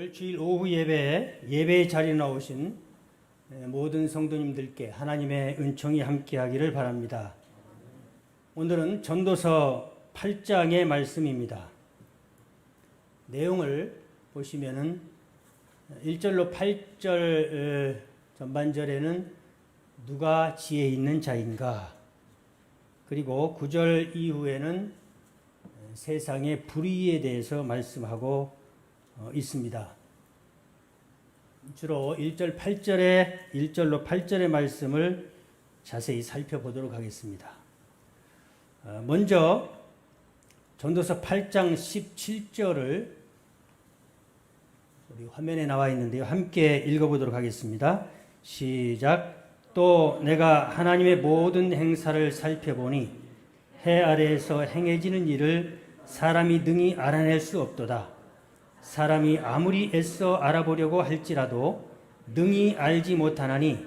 오늘 주일 오후 예배의 자리에 나오신 모든 성도님들께 하나님의 은총이 함께하기를 바랍니다. 오늘은 전도서 8장의 말씀입니다. 내용을 보시면은 1절로 8절 전반절에는 누가 지혜 있는 자인가, 그리고 9절 이후에는 세상의 불의에 대해서 말씀하고 있습니다. 주로 1절로 8절의 말씀을 자세히 살펴보도록 하겠습니다. 먼저 전도서 8장 17절을 우리 화면에 나와 있는데요. 함께 읽어보도록 하겠습니다. 시작. 또 내가 하나님의 모든 행사를 살펴보니 해 아래에서 행해지는 일을 사람이 능히 알아낼 수 없도다. 사람이 아무리 애써 알아보려고 할지라도 능히 알지 못하나니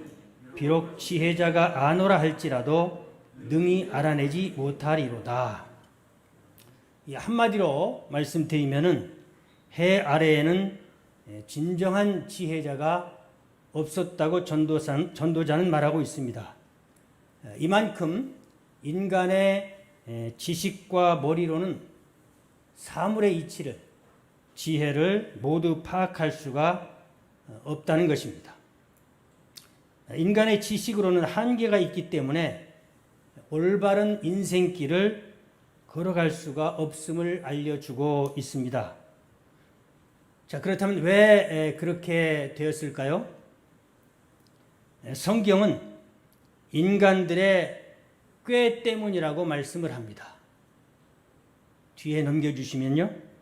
비록 지혜자가 아노라 할지라도 능히 알아내지 못하리로다. 한마디로 말씀드리면은 해 아래에는 진정한 지혜자가 없었다고 전도자는 말하고 있습니다. 이만큼 인간의 지식과 머리로는 사물의 이치를, 지혜를 모두 파악할 수가 없다는 것입니다. 인간의 지식으로는 한계가 있기 때문에 올바른 인생길을 걸어갈 수가 없음을 알려주고 있습니다. 자, 그렇다면 왜 그렇게 되었을까요? 성경은 인간들의 꾀 때문이라고 말씀을 합니다. 뒤에 넘겨주시면요.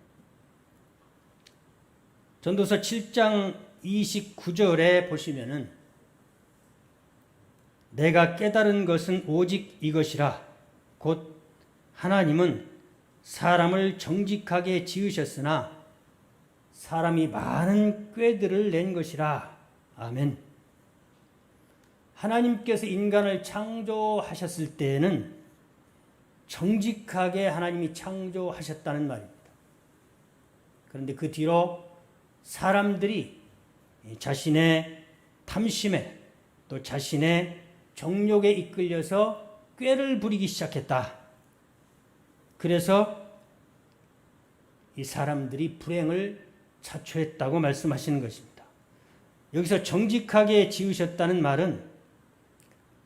전도서 7장 29절에 보시면은 내가 깨달은 것은 오직 이것이라. 곧 하나님은 사람을 정직하게 지으셨으나 사람이 많은 꾀들을 낸 것이라. 아멘. 하나님께서 인간을 창조하셨을 때에는 정직하게 하나님이 창조하셨다는 말입니다. 그런데 그 뒤로 사람들이 자신의 탐심에 또 자신의 정욕에 이끌려서 꾀를 부리기 시작했다. 그래서 이 사람들이 불행을 자초했다고 말씀하시는 것입니다. 여기서 정직하게 지으셨다는 말은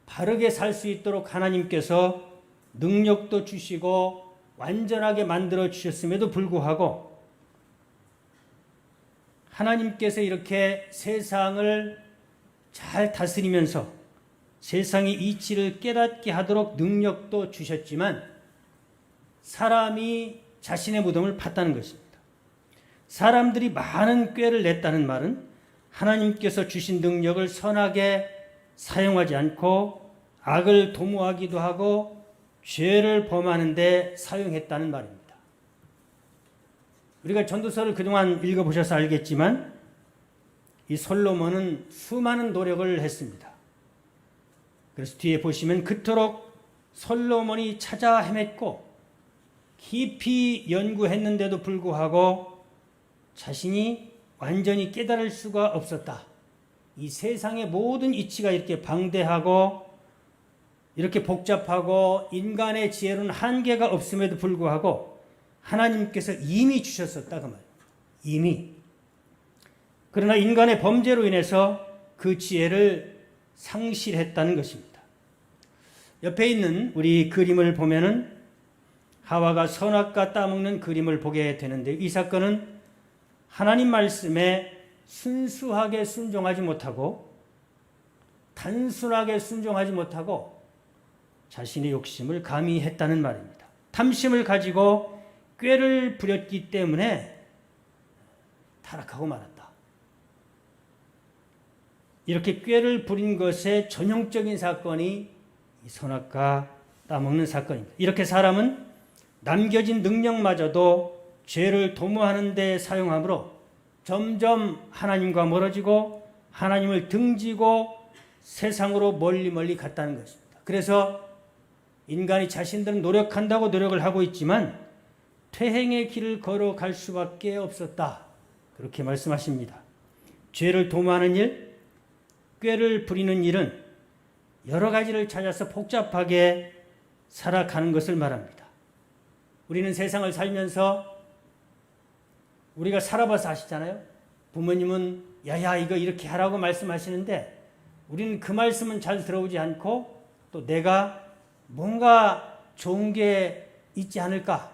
바르게 살 수 있도록 하나님께서 능력도 주시고 완전하게 만들어 주셨음에도 불구하고 하나님께서 이렇게 세상을 잘 다스리면서 세상의 이치를 깨닫게 하도록 능력도 주셨지만 사람이 자신의 무덤을 팠다는 것입니다. 사람들이 많은 꾀를 냈다는 말은 하나님께서 주신 능력을 선하게 사용하지 않고 악을 도모하기도 하고 죄를 범하는 데 사용했다는 말입니다. 우리가 전도서를 그동안 읽어보셔서 알겠지만 이 솔로몬은 수많은 노력을 했습니다. 그래서 뒤에 보시면 그토록 솔로몬이 찾아 헤맸고 깊이 연구했는데도 불구하고 자신이 완전히 깨달을 수가 없었다. 이 세상의 모든 이치가 이렇게 방대하고 이렇게 복잡하고 인간의 지혜로는 한계가 없음에도 불구하고 하나님께서 이미 주셨었다 그 말이에요. 이미. 그러나 인간의 범죄로 인해서 그 지혜를 상실했다는 것입니다. 옆에 있는 우리 그림을 보면은 하와가 선악과 따먹는 그림을 보게 되는데 이 사건은 하나님 말씀에 순수하게 순종하지 못하고 단순하게 순종하지 못하고 자신의 욕심을 가미했다는 말입니다. 탐심을 가지고 꾀를 부렸기 때문에 타락하고 말았다. 이렇게 꾀를 부린 것의 전형적인 사건이 선악과 따먹는 사건입니다. 이렇게 사람은 남겨진 능력마저도 죄를 도모하는 데 사용하므로 점점 하나님과 멀어지고 하나님을 등지고 세상으로 멀리 갔다는 것입니다. 그래서 인간이 자신들은 노력한다고 노력을 하고 있지만 퇴행의 길을 걸어갈 수밖에 없었다. 그렇게 말씀하십니다. 죄를 도모하는 일, 꾀를 부리는 일은 여러 가지를 찾아서 복잡하게 살아가는 것을 말합니다. 우리는 세상을 살면서 우리가 살아봐서 아시잖아요. 부모님은 야야 이거 이렇게 하라고 말씀하시는데 우리는 그 말씀은 잘 들어오지 않고 또 내가 뭔가 좋은 게 있지 않을까?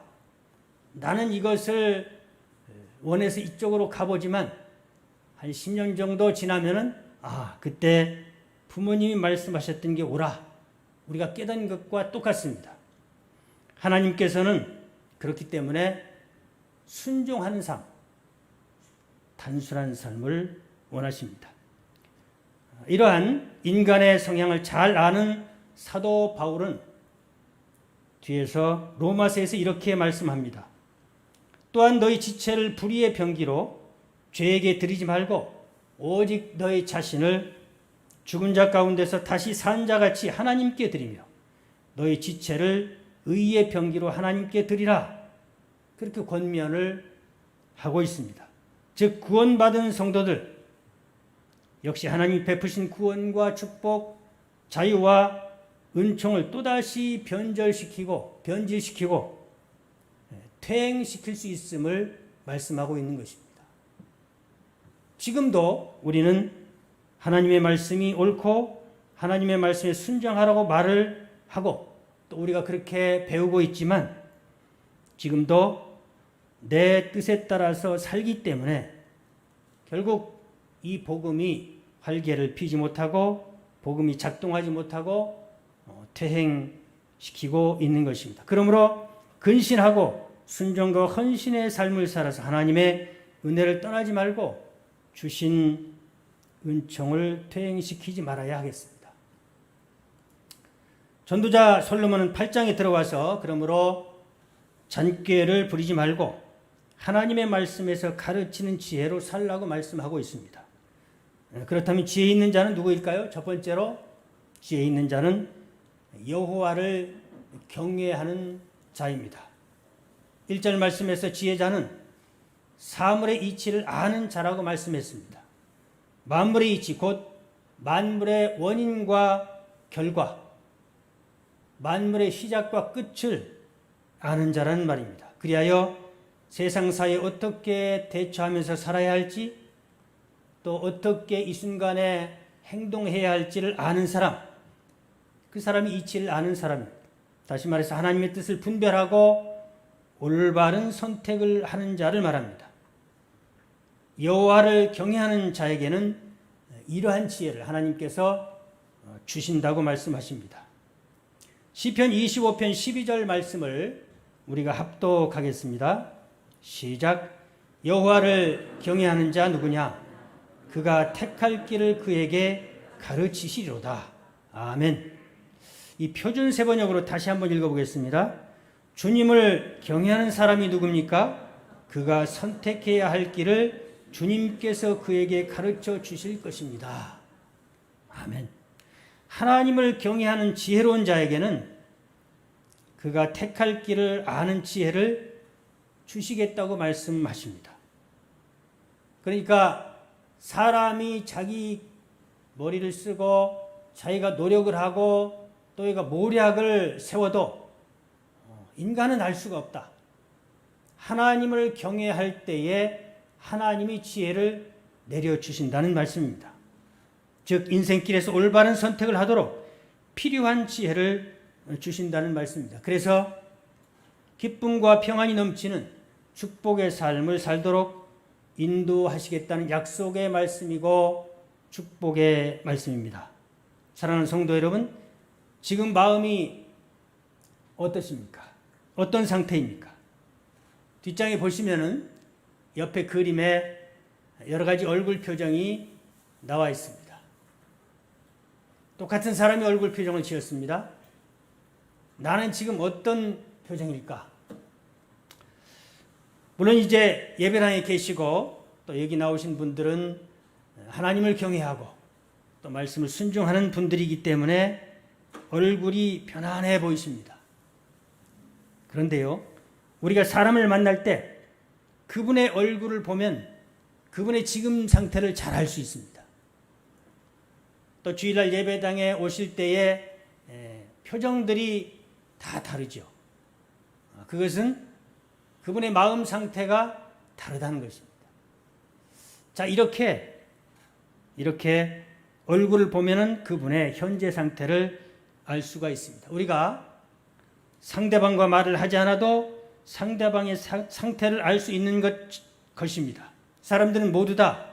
나는 이것을 원해서 이쪽으로 가보지만 한 10년 정도 지나면은 그때 부모님이 말씀하셨던 게 옳아. 우리가 깨닫는 것과 똑같습니다. 하나님께서는 그렇기 때문에 순종하는 삶, 단순한 삶을 원하십니다. 이러한 인간의 성향을 잘 아는 사도 바울은 뒤에서 로마서에서 이렇게 말씀합니다. 또한 너희 지체를 불의의 병기로 죄에게 드리지 말고 오직 너희 자신을 죽은 자 가운데서 다시 산 자같이 하나님께 드리며 너희 지체를 의의 병기로 하나님께 드리라. 그렇게 권면을 하고 있습니다. 즉 구원받은 성도들 역시 하나님 베푸신 구원과 축복, 자유와 은총을 또다시 변질시키고 퇴행시킬 수 있음을 말씀하고 있는 것입니다. 지금도 우리는 하나님의 말씀이 옳고 하나님의 말씀에 순종하라고 말을 하고 또 우리가 그렇게 배우고 있지만 지금도 내 뜻에 따라서 살기 때문에 결국 이 복음이 활개를 피지 못하고 복음이 작동하지 못하고 퇴행시키고 있는 것입니다. 그러므로 근신하고 순종과 헌신의 삶을 살아서 하나님의 은혜를 떠나지 말고 주신 은총을 퇴행시키지 말아야 하겠습니다. 전도자 솔로몬은 8장에 들어와서 그러므로 잔꾀를 부리지 말고 하나님의 말씀에서 가르치는 지혜로 살라고 말씀하고 있습니다. 그렇다면 지혜 있는 자는 누구일까요? 첫 번째로 지혜 있는 자는 여호와를 경외하는 자입니다. 1절 말씀에서 지혜자는 사물의 이치를 아는 자라고 말씀했습니다. 만물의 이치 곧 만물의 원인과 결과, 만물의 시작과 끝을 아는 자라는 말입니다. 그리하여 세상 사이에 어떻게 대처하면서 살아야 할지 또 어떻게 이 순간에 행동해야 할지를 아는 사람, 그 사람이 이치를 아는 사람입니다. 다시 말해서 하나님의 뜻을 분별하고 올바른 선택을 하는 자를 말합니다. 여호와를 경외하는 자에게는 이러한 지혜를 하나님께서 주신다고 말씀하십니다. 시편 25편 12절 말씀을 우리가 합독하겠습니다. 시작. 여호와를 경외하는 자 누구냐? 그가 택할 길을 그에게 가르치시리로다. 아멘. 이 표준 세번역으로 다시 한번 읽어보겠습니다. 주님을 경외하는 사람이 누굽니까? 그가 선택해야 할 길을 주님께서 그에게 가르쳐 주실 것입니다. 아멘. 하나님을 경외하는 지혜로운 자에게는 그가 택할 길을 아는 지혜를 주시겠다고 말씀하십니다. 그러니까 사람이 자기 머리를 쓰고 자기가 노력을 하고 또 얘가 모략을 세워도 인간은 알 수가 없다. 하나님을 경외할 때에 하나님이 지혜를 내려주신다는 말씀입니다. 즉 인생길에서 올바른 선택을 하도록 필요한 지혜를 주신다는 말씀입니다. 그래서 기쁨과 평안이 넘치는 축복의 삶을 살도록 인도하시겠다는 약속의 말씀이고 축복의 말씀입니다. 사랑하는 성도 여러분, 지금 마음이 어떠십니까? 어떤 상태입니까? 뒷장에 보시면은 옆에 그림에 여러 가지 얼굴 표정이 나와 있습니다. 똑같은 사람이 얼굴 표정을 지었습니다. 나는 지금 어떤 표정일까? 물론 이제 예배당에 계시고 또 여기 나오신 분들은 하나님을 경외하고 또 말씀을 순종하는 분들이기 때문에 얼굴이 편안해 보이십니다. 그런데요, 우리가 사람을 만날 때 그분의 얼굴을 보면 그분의 지금 상태를 잘 알 수 있습니다. 또 주일날 예배당에 오실 때의 표정들이 다 다르죠. 그것은 그분의 마음 상태가 다르다는 것입니다. 자, 이렇게 얼굴을 보면은 그분의 현재 상태를 알 수가 있습니다. 우리가 상대방과 말을 하지 않아도 상대방의 상태를 알 수 있는 것입니다. 사람들은 모두 다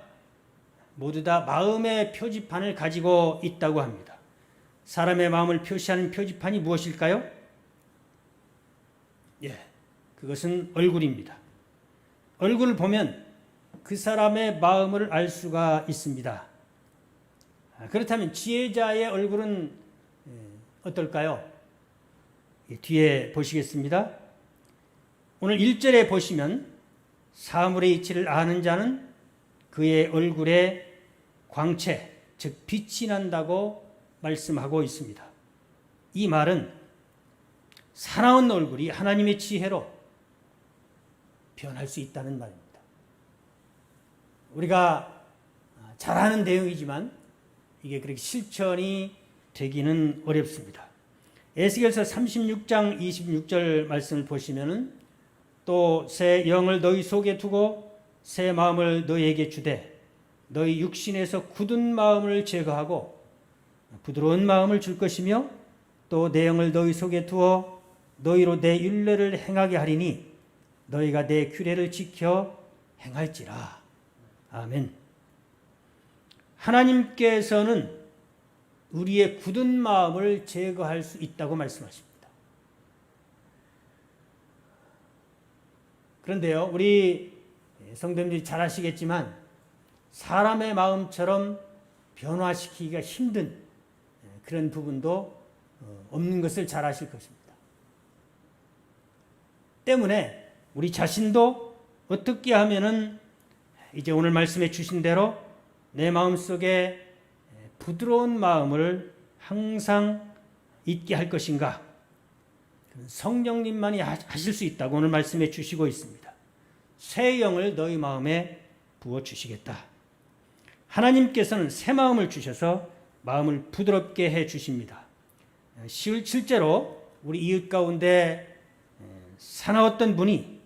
마음의 표지판을 가지고 있다고 합니다. 사람의 마음을 표시하는 표지판이 무엇일까요? 그것은 얼굴입니다. 얼굴을 보면 그 사람의 마음을 알 수가 있습니다. 그렇다면 지혜자의 얼굴은 어떨까요? 뒤에 보시겠습니다. 오늘 1절에 보시면 사물의 이치를 아는 자는 그의 얼굴에 광채, 즉 빛이 난다고 말씀하고 있습니다. 이 말은 사나운 얼굴이 하나님의 지혜로 변할 수 있다는 말입니다. 우리가 잘 아는 내용이지만 이게 그렇게 실천이 되기는 어렵습니다. 에스겔서 36장 26절 말씀을 보시면은 또 새 영을 너희 속에 두고 새 마음을 너희에게 주되 너희 육신에서 굳은 마음을 제거하고 부드러운 마음을 줄 것이며 또 내 영을 너희 속에 두어 너희로 내 율례를 행하게 하리니 너희가 내 규례를 지켜 행할지라. 아멘. 하나님께서는 우리의 굳은 마음을 제거할 수 있다고 말씀하십니다. 그런데요, 우리 성도님들이 잘 아시겠지만 사람의 마음처럼 변화시키기가 힘든 그런 부분도 없는 것을 잘 아실 것입니다. 때문에 우리 자신도 어떻게 하면은 이제 오늘 말씀해 주신 대로 내 마음속에 부드러운 마음을 항상 있게 할 것인가? 성령님만이 하실 수 있다고 오늘 말씀해 주시고 있습니다. 새 영을 너희 마음에 부어 주시겠다. 하나님께서는 새 마음을 주셔서 마음을 부드럽게 해 주십니다. 실제로 우리 이웃 가운데 사나웠던 분이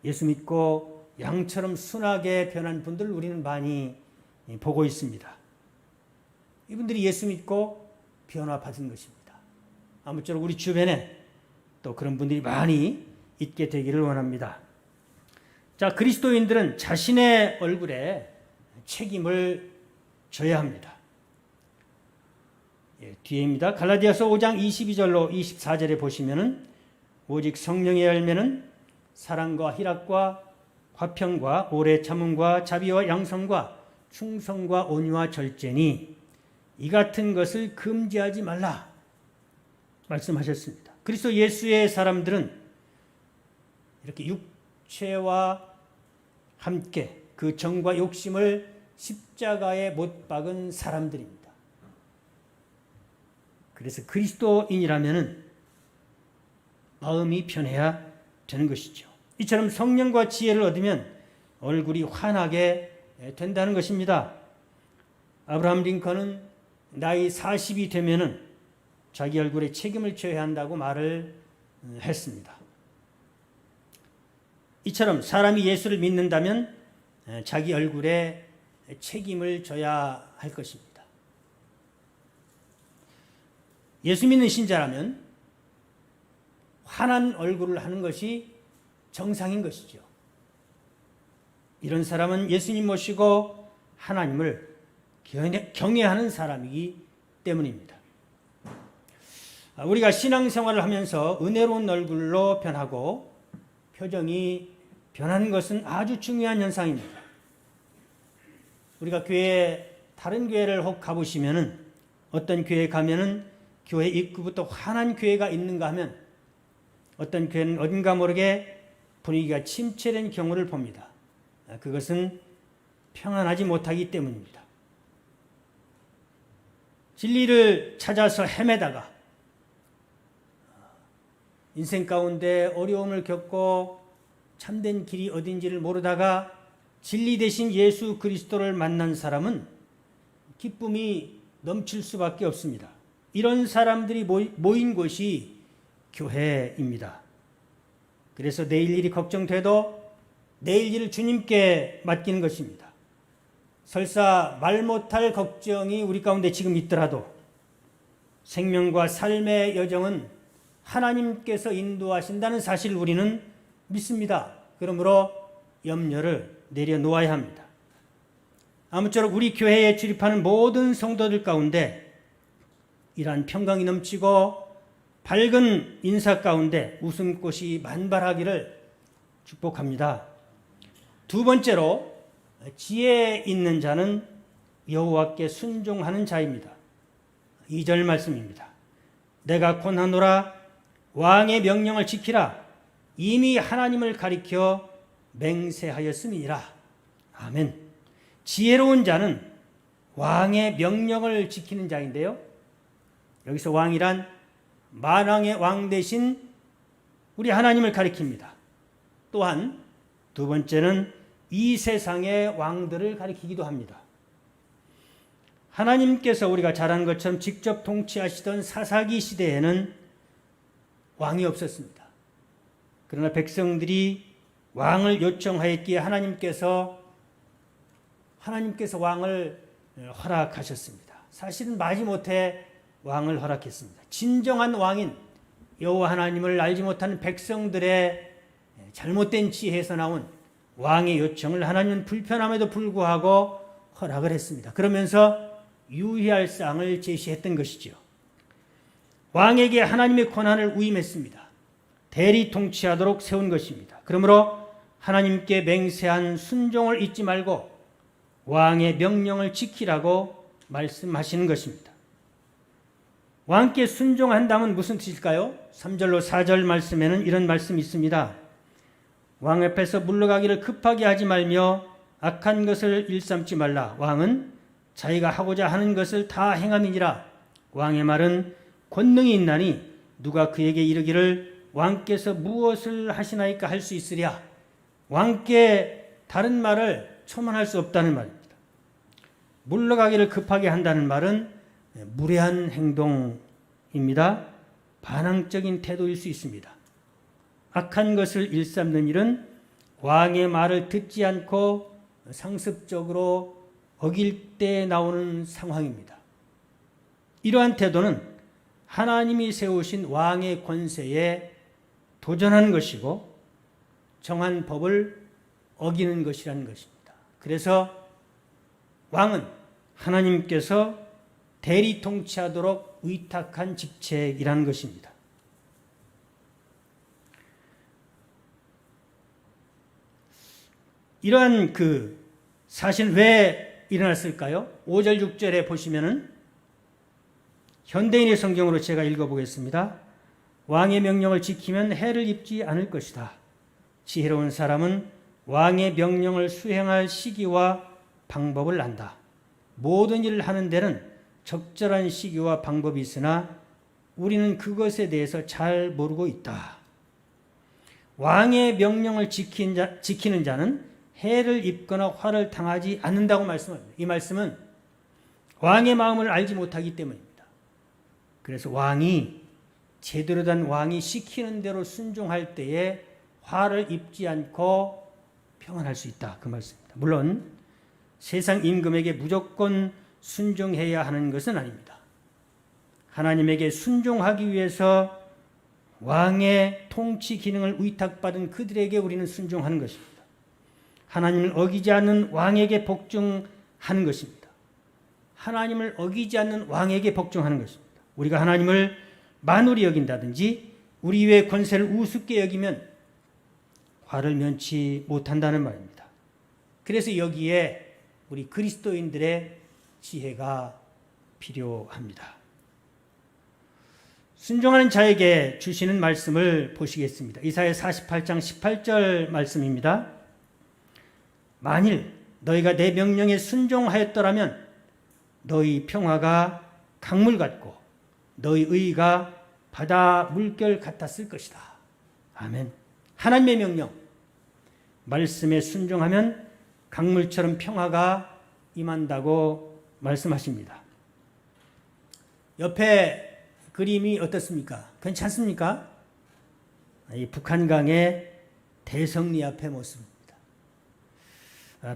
예수 믿고 양처럼 순하게 변한 분들을 우리는 많이 보고 있습니다. 이분들이 예수 믿고 변화받은 것입니다. 아무쪼록 우리 주변에 또 그런 분들이 많이 있게 되기를 원합니다. 자, 그리스도인들은 자신의 얼굴에 책임을 져야 합니다. 뒤에입니다. 갈라디아서 5장 22절로 24절에 보시면은 오직 성령의 열매는 사랑과 희락과 화평과 오래 참음과 자비와 양성과 충성과 온유와 절제니 이 같은 것을 금지하지 말라 말씀하셨습니다. 그리스도 예수의 사람들은 이렇게 육체와 함께 그 정과 욕심을 십자가에 못 박은 사람들입니다. 그래서 그리스도인이라면은 마음이 편해야 되는 것이죠. 이처럼 성령과 지혜를 얻으면 얼굴이 환하게 된다는 것입니다. 아브라함 링컨은 나이 40이 되면은 자기 얼굴에 책임을 져야 한다고 말을 했습니다. 이처럼 사람이 예수를 믿는다면 자기 얼굴에 책임을 져야 할 것입니다. 예수 믿는 신자라면 환한 얼굴을 하는 것이 정상인 것이죠. 이런 사람은 예수님 모시고 하나님을 경외하는 사람이기 때문입니다. 우리가 신앙생활을 하면서 은혜로운 얼굴로 변하고 표정이 변하는 것은 아주 중요한 현상입니다. 우리가 다른 교회를 혹 가보시면은 어떤 교회에 가면은 교회 입구부터 환한 교회가 있는가 하면 어떤 교회는 어딘가 모르게 분위기가 침체된 경우를 봅니다. 그것은 평안하지 못하기 때문입니다. 진리를 찾아서 헤매다가 인생 가운데 어려움을 겪고 참된 길이 어딘지를 모르다가 진리 대신 예수 그리스도를 만난 사람은 기쁨이 넘칠 수밖에 없습니다. 이런 사람들이 모인 곳이 교회입니다. 그래서 내일 일이 걱정돼도 내일 일을 주님께 맡기는 것입니다. 설사 말 못할 걱정이 우리 가운데 지금 있더라도 생명과 삶의 여정은 하나님께서 인도하신다는 사실을 우리는 믿습니다. 그러므로 염려를 내려놓아야 합니다. 아무쪼록 우리 교회에 출입하는 모든 성도들 가운데 이러한 평강이 넘치고 밝은 인사 가운데 웃음꽃이 만발하기를 축복합니다. 두 번째로 지혜 있는 자는 여호와께 순종하는 자입니다. 2절 말씀입니다. 내가 권하노라 왕의 명령을 지키라 이미 하나님을 가리켜 맹세하였음이니라. 아멘. 지혜로운 자는 왕의 명령을 지키는 자인데요. 여기서 왕이란 만왕의 왕 대신 우리 하나님을 가리킵니다. 또한 두 번째는 이 세상의 왕들을 가리키기도 합니다. 하나님께서 우리가 잘 아는 것처럼 직접 통치하시던 사사기 시대에는 왕이 없었습니다. 그러나 백성들이 왕을 요청하였기에 하나님께서 왕을 허락하셨습니다. 사실은 마지못해 왕을 허락했습니다. 진정한 왕인 여호와 하나님을 알지 못하는 백성들의 잘못된 지혜에서 나온 왕의 요청을 하나님은 불편함에도 불구하고 허락을 했습니다. 그러면서 유의할 사항을 제시했던 것이죠. 왕에게 하나님의 권한을 위임했습니다. 대리 통치하도록 세운 것입니다. 그러므로 하나님께 맹세한 순종을 잊지 말고 왕의 명령을 지키라고 말씀하시는 것입니다. 왕께 순종한다면 무슨 뜻일까요? 3절로 4절 말씀에는 이런 말씀이 있습니다. 왕 앞에서 물러가기를 급하게 하지 말며 악한 것을 일삼지 말라. 왕은 자기가 하고자 하는 것을 다 행함이니라. 왕의 말은 권능이 있나니 누가 그에게 이르기를 왕께서 무엇을 하시나이까 할 수 있으랴. 왕께 다른 말을 초만할 수 없다는 말입니다. 물러가기를 급하게 한다는 말은 무례한 행동입니다. 반항적인 태도일 수 있습니다. 악한 것을 일삼는 일은 왕의 말을 듣지 않고 상습적으로 어길 때 나오는 상황입니다. 이러한 태도는 하나님이 세우신 왕의 권세에 도전하는 것이고 정한 법을 어기는 것이라는 것입니다. 그래서 왕은 하나님께서 대리 통치하도록 위탁한 직책이라는 것입니다. 이러한 사실 왜 일어났을까요? 5절 6절에 보시면은 현대인의 성경으로 제가 읽어보겠습니다. 왕의 명령을 지키면 해를 입지 않을 것이다. 지혜로운 사람은 왕의 명령을 수행할 시기와 방법을 안다. 모든 일을 하는 데는 적절한 시기와 방법이 있으나 우리는 그것에 대해서 잘 모르고 있다. 왕의 명령을 지키는 자는 해를 입거나 화를 당하지 않는다고 말씀합니다. 이 말씀은 왕의 마음을 알지 못하기 때문입니다. 그래서 왕이 제대로 된 왕이 시키는 대로 순종할 때에 화를 입지 않고 평안할 수 있다. 그 말씀입니다. 물론 세상 임금에게 무조건 순종해야 하는 것은 아닙니다. 하나님에게 순종하기 위해서 왕의 통치 기능을 위탁받은 그들에게 우리는 순종하는 것입니다. 하나님을 어기지 않는 왕에게 복종하는 것입니다. 하나님을 어기지 않는 왕에게 복종하는 것입니다. 우리가 하나님을 만홀히 여긴다든지 우리 위에 권세를 우습게 여기면 화를 면치 못한다는 말입니다. 그래서 여기에 우리 그리스도인들의 지혜가 필요합니다. 순종하는 자에게 주시는 말씀을 보시겠습니다. 이사야 48장 18절 말씀입니다. 만일 너희가 내 명령에 순종하였더라면 너희 평화가 강물 같고 너희 의가 바다 물결 같았을 것이다. 아멘. 하나님의 명령, 말씀에 순종하면 강물처럼 평화가 임한다고 말씀하십니다. 옆에 그림이 어떻습니까? 괜찮습니까? 이 북한강의 대성리 앞의 모습입니다.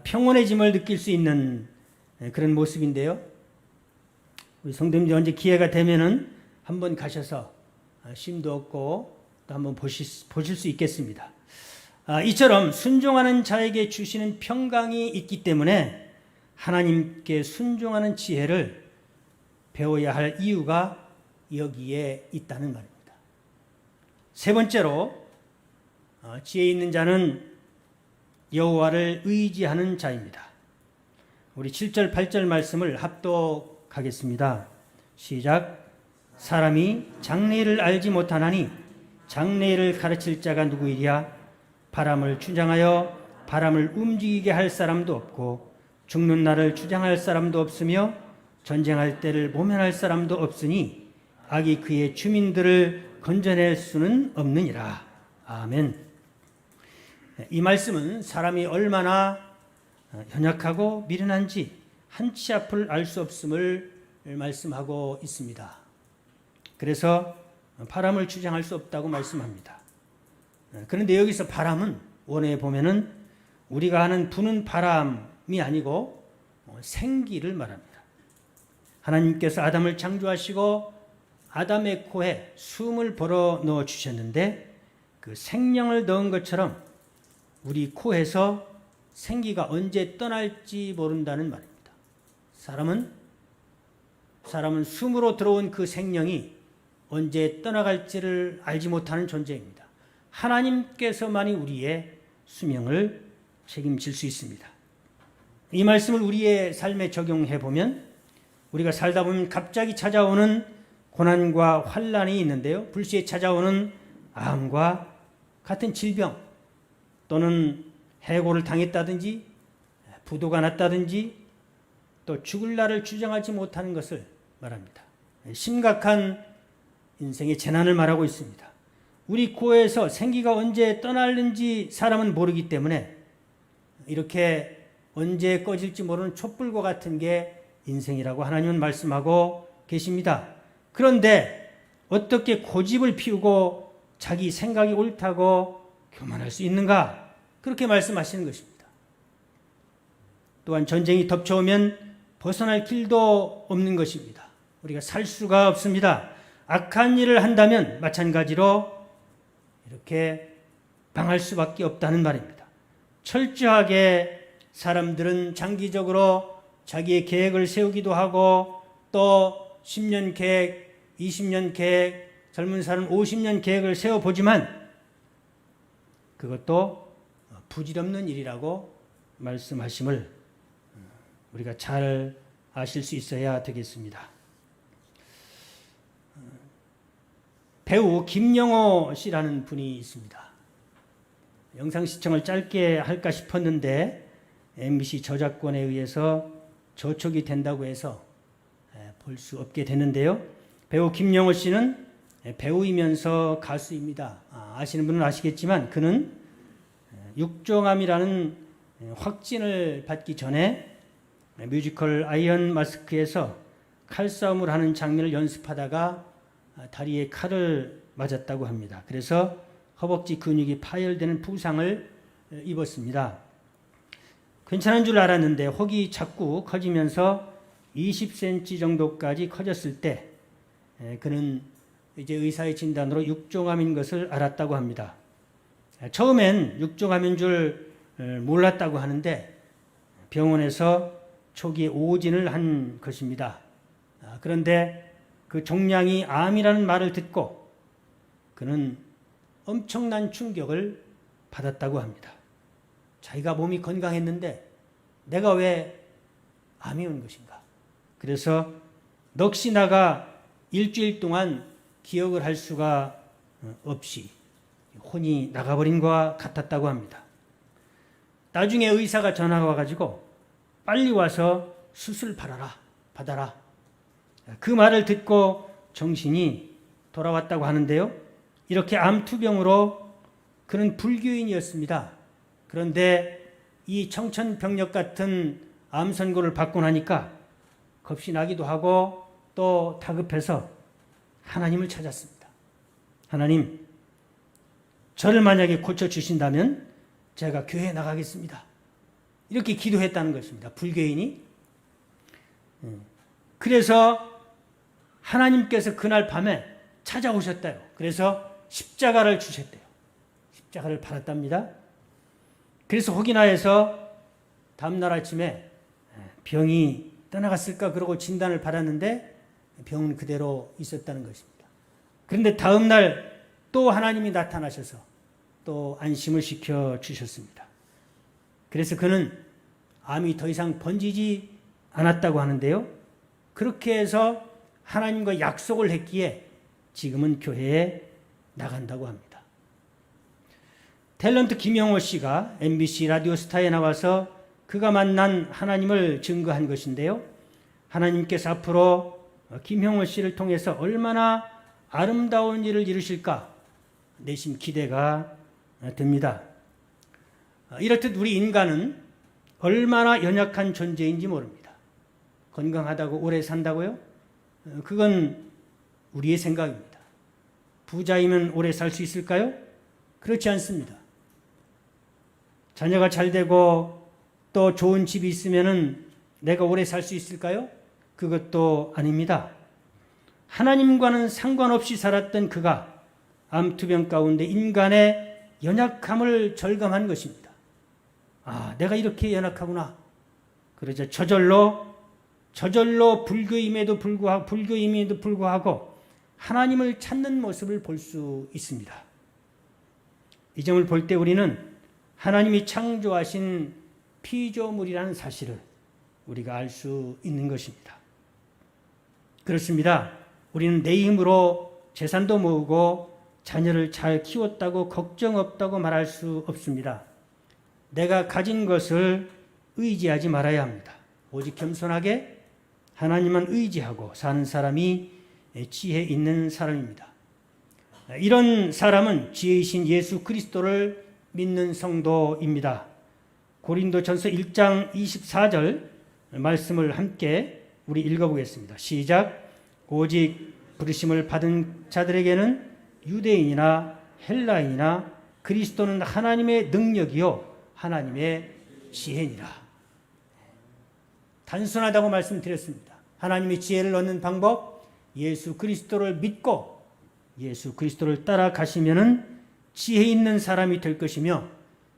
평온해짐을 느낄 수 있는 그런 모습인데요. 우리 성도님들 언제 기회가 되면은 한번 가셔서 쉼도 얻고 또 한번 보실 수 있겠습니다. 이처럼 순종하는 자에게 주시는 평강이 있기 때문에 하나님께 순종하는 지혜를 배워야 할 이유가 여기에 있다는 말입니다. 세 번째로 지혜 있는 자는 여호와를 의지하는 자입니다. 우리 7절 8절 말씀을 합독하겠습니다. 시작. 사람이 장래일을 알지 못하나니 장래일을 가르칠 자가 누구이랴. 바람을 주장하여 바람을 움직이게 할 사람도 없고 죽는 날을 주장할 사람도 없으며 전쟁할 때를 모면할 사람도 없으니 악이 그의 주민들을 건져낼 수는 없느니라. 아멘. 이 말씀은 사람이 얼마나 연약하고 미련한지 한치 앞을 알 수 없음을 말씀하고 있습니다. 그래서 바람을 주장할 수 없다고 말씀합니다. 그런데 여기서 바람은 원어에 보면은 우리가 아는 부는 바람이 아니고 생기를 말합니다. 하나님께서 아담을 창조하시고 아담의 코에 숨을 불어 넣어 주셨는데 그 생명을 넣은 것처럼 우리 코에서 생기가 언제 떠날지 모른다는 말입니다. 사람은 숨으로 들어온 그 생명이 언제 떠나갈지를 알지 못하는 존재입니다. 하나님께서만이 우리의 수명을 책임질 수 있습니다. 이 말씀을 우리의 삶에 적용해 보면 우리가 살다 보면 갑자기 찾아오는 고난과 환난이 있는데요. 불시에 찾아오는 암과 같은 질병 또는 해고를 당했다든지 부도가 났다든지 또 죽을 날을 주장하지 못하는 것을 말합니다. 심각한 인생의 재난을 말하고 있습니다. 우리 코에서 생기가 언제 떠날는지 사람은 모르기 때문에 이렇게 언제 꺼질지 모르는 촛불과 같은 게 인생이라고 하나님은 말씀하고 계십니다. 그런데 어떻게 고집을 피우고 자기 생각이 옳다고 교만할 수 있는가? 그렇게 말씀하시는 것입니다. 또한 전쟁이 덮쳐오면 벗어날 길도 없는 것입니다. 우리가 살 수가 없습니다. 악한 일을 한다면 마찬가지로 이렇게 방할 수밖에 없다는 말입니다. 철저하게 사람들은 장기적으로 자기의 계획을 세우기도 하고 또 10년 계획, 20년 계획, 젊은 사람은 50년 계획을 세워보지만 그것도 부질없는 일이라고 말씀하심을 우리가 잘 아실 수 있어야 되겠습니다. 배우 김영호 씨라는 분이 있습니다. 영상 시청을 짧게 할까 싶었는데 MBC 저작권에 의해서 저촉이 된다고 해서 볼 수 없게 됐는데요. 배우 김영호 씨는 배우이면서 가수입니다. 아시는 분은 아시겠지만 그는 육종암이라는 확진을 받기 전에 뮤지컬 아이언 마스크에서 칼싸움을 하는 장면을 연습하다가 다리에 칼을 맞았다고 합니다. 그래서 허벅지 근육이 파열되는 부상을 입었습니다. 괜찮은 줄 알았는데 혹이 자꾸 커지면서 20cm 정도까지 커졌을 때 그는 이제 의사의 진단으로 육종암인 것을 알았다고 합니다. 처음엔 육종암인 줄 몰랐다고 하는데 병원에서 초기에 오진을 한 것입니다. 그런데 그 종양이 암이라는 말을 듣고 그는 엄청난 충격을 받았다고 합니다. 자기가 몸이 건강했는데 내가 왜 암이 온 것인가? 그래서 넋이 나가 일주일 동안 기억을 할 수가 없이 혼이 나가버린 것과 같았다고 합니다. 나중에 의사가 전화가 와가지고 빨리 와서 수술 받아라. 그 말을 듣고 정신이 돌아왔다고 하는데요. 이렇게 암투병으로 그는 불교인이었습니다. 그런데 이 청천벽력 같은 암 선고를 받고 나니까 겁이 나기도 하고 또 다급해서 하나님을 찾았습니다. 하나님, 저를 만약에 고쳐주신다면 제가 교회에 나가겠습니다. 이렇게 기도했다는 것입니다. 불교인이. 그래서 하나님께서 그날 밤에 찾아오셨대요. 그래서 십자가를 주셨대요. 십자가를 받았답니다. 그래서 혹이나해서 다음날 아침에 병이 떠나갔을까 그러고 진단을 받았는데 병은 그대로 있었다는 것입니다. 그런데 다음날 또 하나님이 나타나셔서 또 안심을 시켜 주셨습니다. 그래서 그는 암이 더 이상 번지지 않았다고 하는데요. 그렇게 해서 하나님과 약속을 했기에 지금은 교회에 나간다고 합니다. 탤런트 김영호 씨가 MBC 라디오스타에 나와서 그가 만난 하나님을 증거한 것인데요. 하나님께서 앞으로 김형호 씨를 통해서 얼마나 아름다운 일을 이루실까 내심 기대가 됩니다. 이렇듯 우리 인간은 얼마나 연약한 존재인지 모릅니다. 건강하다고 오래 산다고요? 그건 우리의 생각입니다. 부자이면 오래 살 수 있을까요? 그렇지 않습니다. 자녀가 잘 되고 또 좋은 집이 있으면 내가 오래 살 수 있을까요? 그것도 아닙니다. 하나님과는 상관없이 살았던 그가 암투병 가운데 인간의 연약함을 절감한 것입니다. 아, 내가 이렇게 연약하구나. 그러자 저절로 불교임에도 불구하고 하나님을 찾는 모습을 볼 수 있습니다. 이 점을 볼 때 우리는 하나님이 창조하신 피조물이라는 사실을 우리가 알 수 있는 것입니다. 그렇습니다. 우리는 내 힘으로 재산도 모으고 자녀를 잘 키웠다고 걱정 없다고 말할 수 없습니다. 내가 가진 것을 의지하지 말아야 합니다. 오직 겸손하게 하나님만 의지하고 사는 사람이 지혜 있는 사람입니다. 이런 사람은 지혜이신 예수 그리스도를 믿는 성도입니다. 고린도전서 1장 24절 말씀을 함께 우리 읽어보겠습니다. 시작. 오직 부르심을 받은 자들에게는 유대인이나 헬라인이나 그리스도는 하나님의 능력이요 하나님의 지혜니라. 단순하다고 말씀드렸습니다. 하나님의 지혜를 얻는 방법, 예수 그리스도를 믿고 예수 그리스도를 따라가시면은 지혜 있는 사람이 될 것이며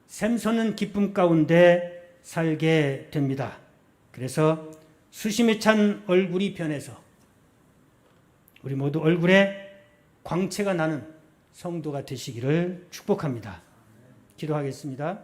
샘솟는 기쁨 가운데 살게 됩니다. 그래서 수심에 찬 얼굴이 변해서 우리 모두 얼굴에 광채가 나는 성도가 되시기를 축복합니다. 기도하겠습니다.